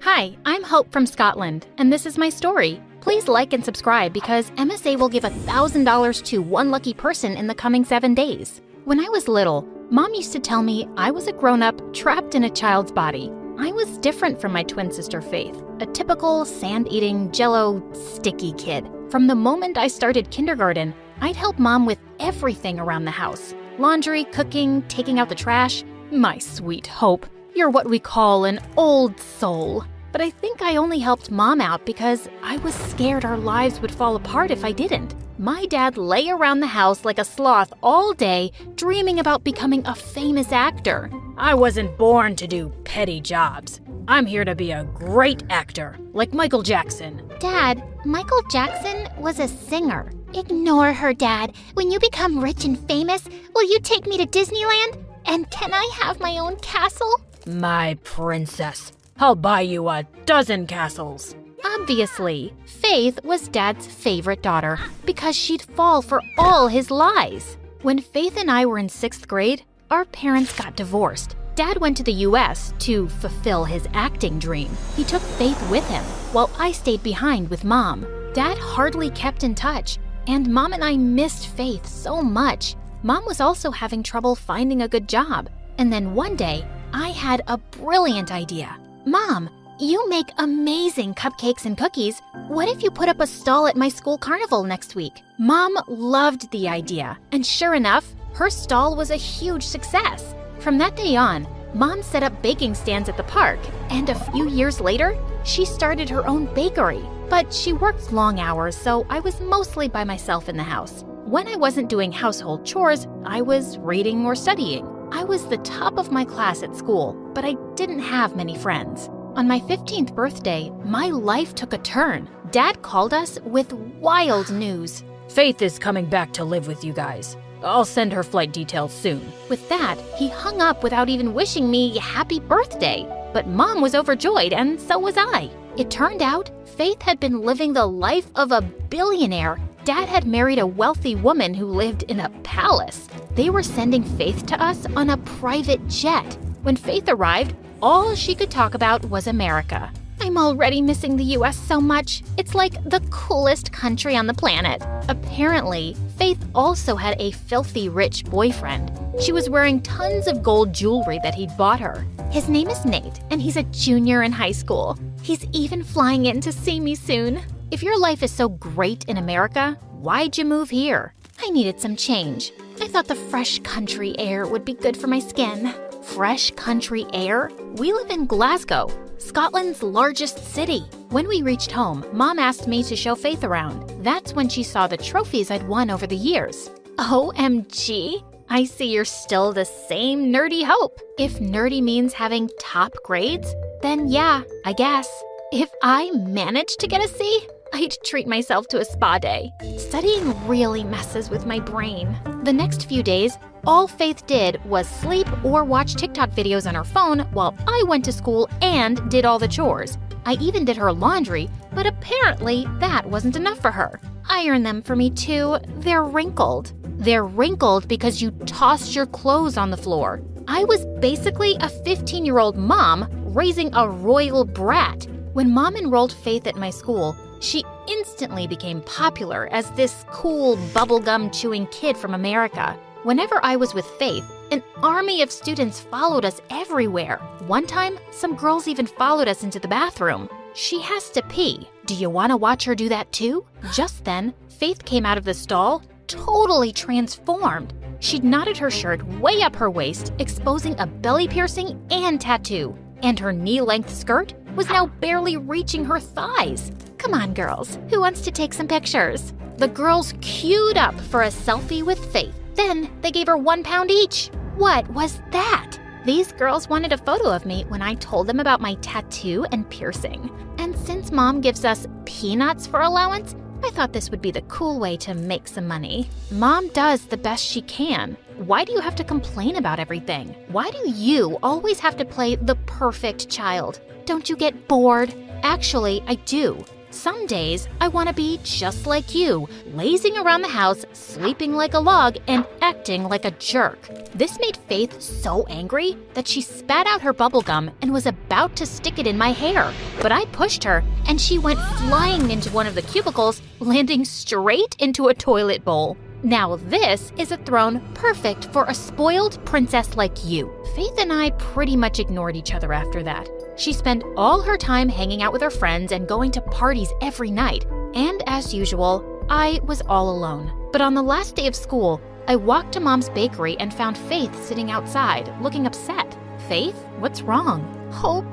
Hi, I'm Hope from Scotland, and this is my story. Please like and subscribe because MSA will give $1,000 to one lucky person in the coming 7 days. When I was little, Mom used to tell me I was a grown-up trapped in a child's body. I was different from my twin sister Faith, a typical sand-eating, jello, sticky kid. From the moment I started kindergarten, I'd help Mom with everything around the house. Laundry, cooking, taking out the trash. My sweet Hope, you're what we call an old soul. But I think I only helped Mom out because I was scared our lives would fall apart if I didn't. My dad lay around the house like a sloth all day, dreaming about becoming a famous actor. I wasn't born to do petty jobs. I'm here to be a great actor, like Michael Jackson. Dad, Michael Jackson was a singer. Ignore her, Dad. When you become rich and famous, will you take me to Disneyland? And can I have my own castle? My princess, I'll buy you a dozen castles. Obviously, Faith was Dad's favorite daughter because she'd fall for all his lies. When Faith and I were in 6th grade, our parents got divorced. Dad went to the US to fulfill his acting dream. He took Faith with him, while I stayed behind with Mom. Dad hardly kept in touch, and Mom and I missed Faith so much. Mom was also having trouble finding a good job. And then one day, I had a brilliant idea. Mom, you make amazing cupcakes and cookies. What if you put up a stall at my school carnival next week? Mom loved the idea, and sure enough, her stall was a huge success. From that day on, Mom set up baking stands at the park, and a few years later, she started her own bakery. But she worked long hours, so I was mostly by myself in the house. When I wasn't doing household chores, I was reading or studying. I was the top of my class at school, but I didn't have many friends. On my 15th birthday, my life took a turn. Dad called us with wild news. Faith is coming back to live with you guys. I'll send her flight details soon. With that, he hung up without even wishing me happy birthday. But Mom was overjoyed, and so was I. It turned out Faith had been living the life of a billionaire. Dad had married a wealthy woman who lived in a palace. They were sending Faith to us on a private jet. When Faith arrived, all she could talk about was America. I'm already missing the US so much. It's like the coolest country on the planet. Apparently, Faith also had a filthy rich boyfriend. She was wearing tons of gold jewelry that he'd bought her. His name is Nate, and he's a junior in high school. He's even flying in to see me soon. If your life is so great in America, why'd you move here? I needed some change. I thought the fresh country air would be good for my skin. Fresh country air? We live in Glasgow, Scotland's largest city. When we reached home, Mom asked me to show Faith around. That's when she saw the trophies I'd won over the years. OMG! I see you're still the same nerdy Hope. If nerdy means having top grades, then yeah, I guess. If I managed to get a C, I'd treat myself to a spa day. Studying really messes with my brain. The next few days, all Faith did was sleep or watch TikTok videos on her phone while I went to school and did all the chores. I even did her laundry, but apparently that wasn't enough for her. Iron them for me too. They're wrinkled. They're wrinkled because you tossed your clothes on the floor. I was basically a 15-year-old mom raising a royal brat. When Mom enrolled Faith at my school, she instantly became popular as this cool bubblegum chewing kid from America. Whenever I was with Faith, an army of students followed us everywhere. One time, some girls even followed us into the bathroom. She has to pee. Do you want to watch her do that too? Just then, Faith came out of the stall, totally transformed. She'd knotted her shirt way up her waist, exposing a belly piercing and tattoo. And her knee-length skirt was now barely reaching her thighs. Come on, girls. Who wants to take some pictures? The girls queued up for a selfie with Faith. Then they gave her £1 each. What was that? These girls wanted a photo of me when I told them about my tattoo and piercing. And since Mom gives us peanuts for allowance, I thought this would be the cool way to make some money. Mom does the best she can. Why do you have to complain about everything? Why do you always have to play the perfect child? Don't you get bored? Actually, I do. Some days, I want to be just like you, lazing around the house, sleeping like a log, and acting like a jerk. This made Faith so angry that she spat out her bubblegum and was about to stick it in my hair. But I pushed her, and she went flying into one of the cubicles, landing straight into a toilet bowl. Now this is a throne perfect for a spoiled princess like you. Faith and I pretty much ignored each other after that. She spent all her time hanging out with her friends and going to parties every night. And as usual, I was all alone. But on the last day of school, I walked to Mom's bakery and found Faith sitting outside, looking upset. Faith, what's wrong? Hope,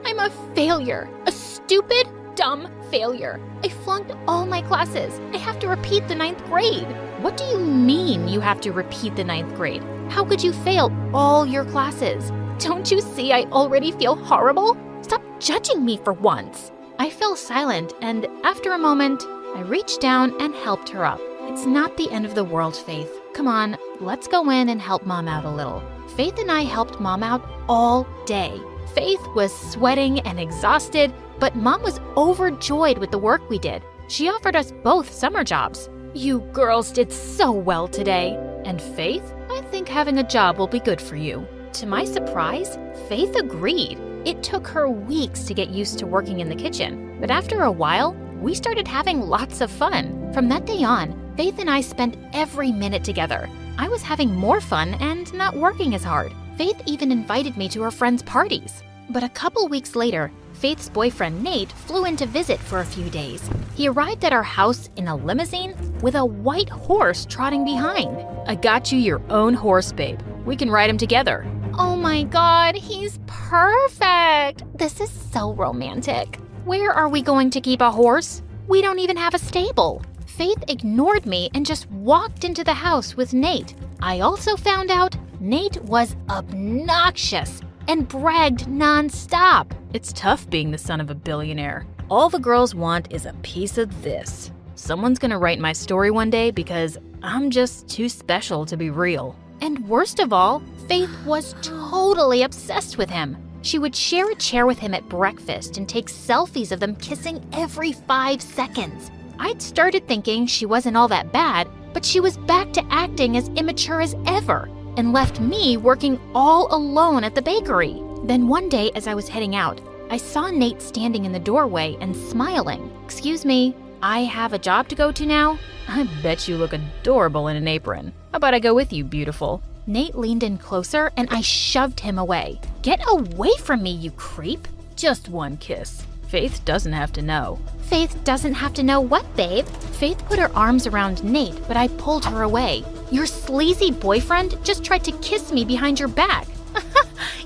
I'm a failure. A stupid, dumb failure. I flunked all my classes. I have to repeat the 9th grade. What do you mean you have to repeat the 9th grade? How could you fail all your classes? Don't you see I already feel horrible? Stop judging me for once. I fell silent, and after a moment, I reached down and helped her up. It's not the end of the world, Faith. Come on, let's go in and help Mom out a little. Faith and I helped Mom out all day. Faith was sweating and exhausted, but Mom was overjoyed with the work we did. She offered us both summer jobs. You girls did so well today. And Faith, I think having a job will be good for you. To my surprise, Faith agreed. It took her weeks to get used to working in the kitchen, but after a while, we started having lots of fun. From that day on, Faith and I spent every minute together. I was having more fun and not working as hard. Faith even invited me to her friends' parties. But a couple weeks later, Faith's boyfriend Nate flew in to visit for a few days. He arrived at our house in a limousine with a white horse trotting behind. I got you your own horse, babe. We can ride him together. Oh my God, he's perfect. This is so romantic. Where are we going to keep a horse? We don't even have a stable. Faith ignored me and just walked into the house with Nate. I also found out Nate was obnoxious and bragged nonstop. It's tough being the son of a billionaire. All the girls want is a piece of this. Someone's gonna write my story one day because I'm just too special to be real. And worst of all, Faith was totally obsessed with him. She would share a chair with him at breakfast and take selfies of them kissing every 5 seconds. I'd started thinking she wasn't all that bad, but she was back to acting as immature as ever and left me working all alone at the bakery. Then one day as I was heading out, I saw Nate standing in the doorway and smiling. Excuse me, I have a job to go to now? I bet you look adorable in an apron. How about I go with you, beautiful? Nate leaned in closer and I shoved him away. Get away from me, you creep. Just one kiss. Faith doesn't have to know. Faith doesn't have to know what, babe? Faith put her arms around Nate, but I pulled her away. Your sleazy boyfriend just tried to kiss me behind your back.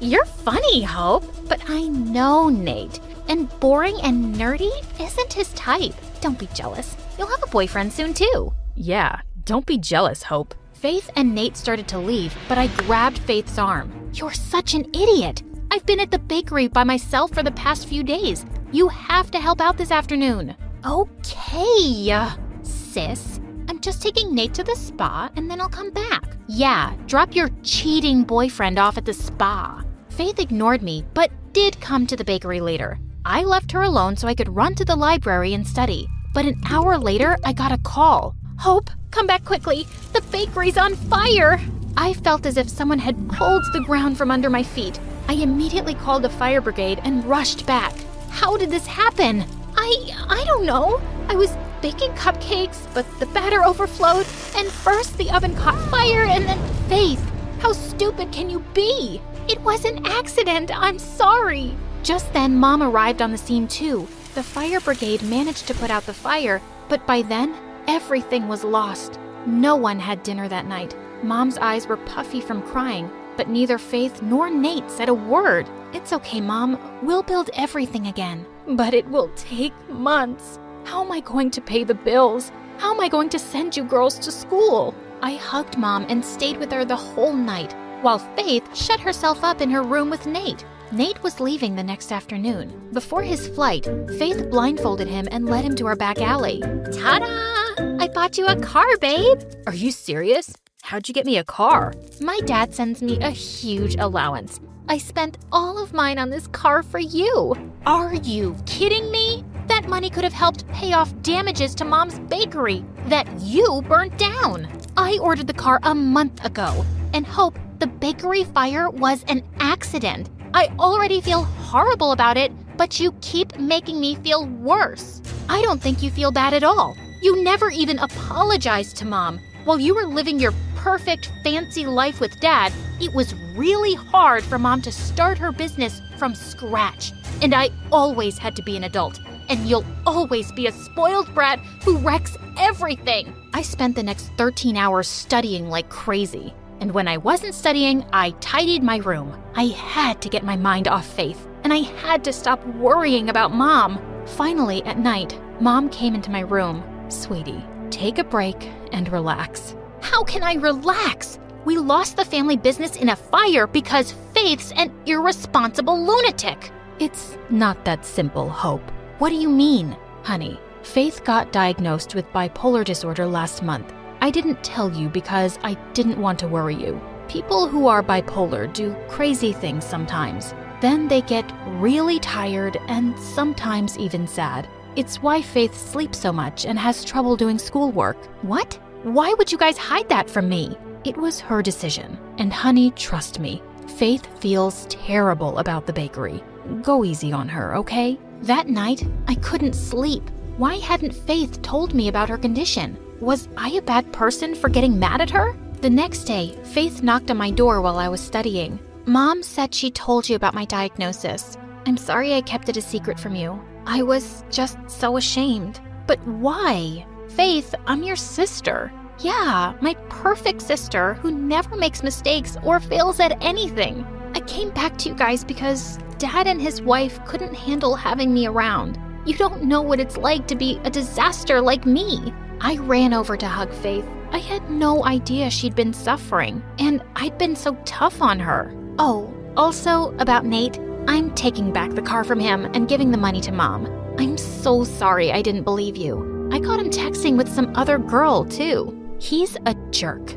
You're funny, Hope. But I know Nate, and boring and nerdy isn't his type. Don't be jealous. You'll have a boyfriend soon too. Yeah, don't be jealous, Hope. Faith and Nate started to leave, but I grabbed Faith's arm. You're such an idiot. I've been at the bakery by myself for the past few days. You have to help out this afternoon. Okay, sis. I'm just taking Nate to the spa and then I'll come back. Yeah, drop your cheating boyfriend off at the spa. Faith ignored me, but did come to the bakery later. I left her alone so I could run to the library and study. But an hour later, I got a call. Hope, come back quickly. The bakery's on fire. I felt as if someone had pulled the ground from under my feet. I immediately called the fire brigade and rushed back. How did this happen? I don't know. I was baking cupcakes, but the batter overflowed, and first the oven caught fire, and then... Faith, how stupid can you be? It was an accident. I'm sorry. Just then, Mom arrived on the scene too. The fire brigade managed to put out the fire, but by then, everything was lost. No one had dinner that night. Mom's eyes were puffy from crying, but neither Faith nor Nate said a word. It's okay, Mom. We'll build everything again. But it will take months. How am I going to pay the bills? How am I going to send you girls to school? I hugged Mom and stayed with her the whole night, while Faith shut herself up in her room with Nate. Nate was leaving the next afternoon. Before his flight, Faith blindfolded him and led him to our back alley. Ta-da! I bought you a car, babe. Are you serious? How'd you get me a car? My dad sends me a huge allowance. I spent all of mine on this car for you. Are you kidding me? That money could have helped pay off damages to Mom's bakery that you burnt down. I ordered the car a month ago and hope the bakery fire was an accident. I already feel horrible about it, but you keep making me feel worse. I don't think you feel bad at all. You never even apologized to Mom. While you were living your perfect, fancy life with Dad, it was really hard for Mom to start her business from scratch. And I always had to be an adult. And you'll always be a spoiled brat who wrecks everything. I spent the next 13 hours studying like crazy. And when I wasn't studying, I tidied my room. I had to get my mind off Faith, and I had to stop worrying about Mom. Finally, at night, Mom came into my room. Sweetie, take a break and relax. How can I relax? We lost the family business in a fire because Faith's an irresponsible lunatic. It's not that simple, Hope. What do you mean? Honey, Faith got diagnosed with bipolar disorder last month. I didn't tell you because I didn't want to worry you. People who are bipolar do crazy things sometimes. Then they get really tired and sometimes even sad. It's why Faith sleeps so much and has trouble doing schoolwork. What? Why would you guys hide that from me? It was her decision. And honey, trust me, Faith feels terrible about the bakery. Go easy on her, okay? That night, I couldn't sleep. Why hadn't Faith told me about her condition? Was I a bad person for getting mad at her? The next day, Faith knocked on my door while I was studying. Mom said she told you about my diagnosis. I'm sorry I kept it a secret from you. I was just so ashamed. But why? Faith, I'm your sister. Yeah, my perfect sister who never makes mistakes or fails at anything. I came back to you guys because Dad and his wife couldn't handle having me around. You don't know what it's like to be a disaster like me. I ran over to hug Faith. I had no idea she'd been suffering, and I'd been so tough on her. Oh, also about Nate, I'm taking back the car from him and giving the money to Mom. I'm so sorry I didn't believe you. I caught him texting with some other girl, too. He's a jerk.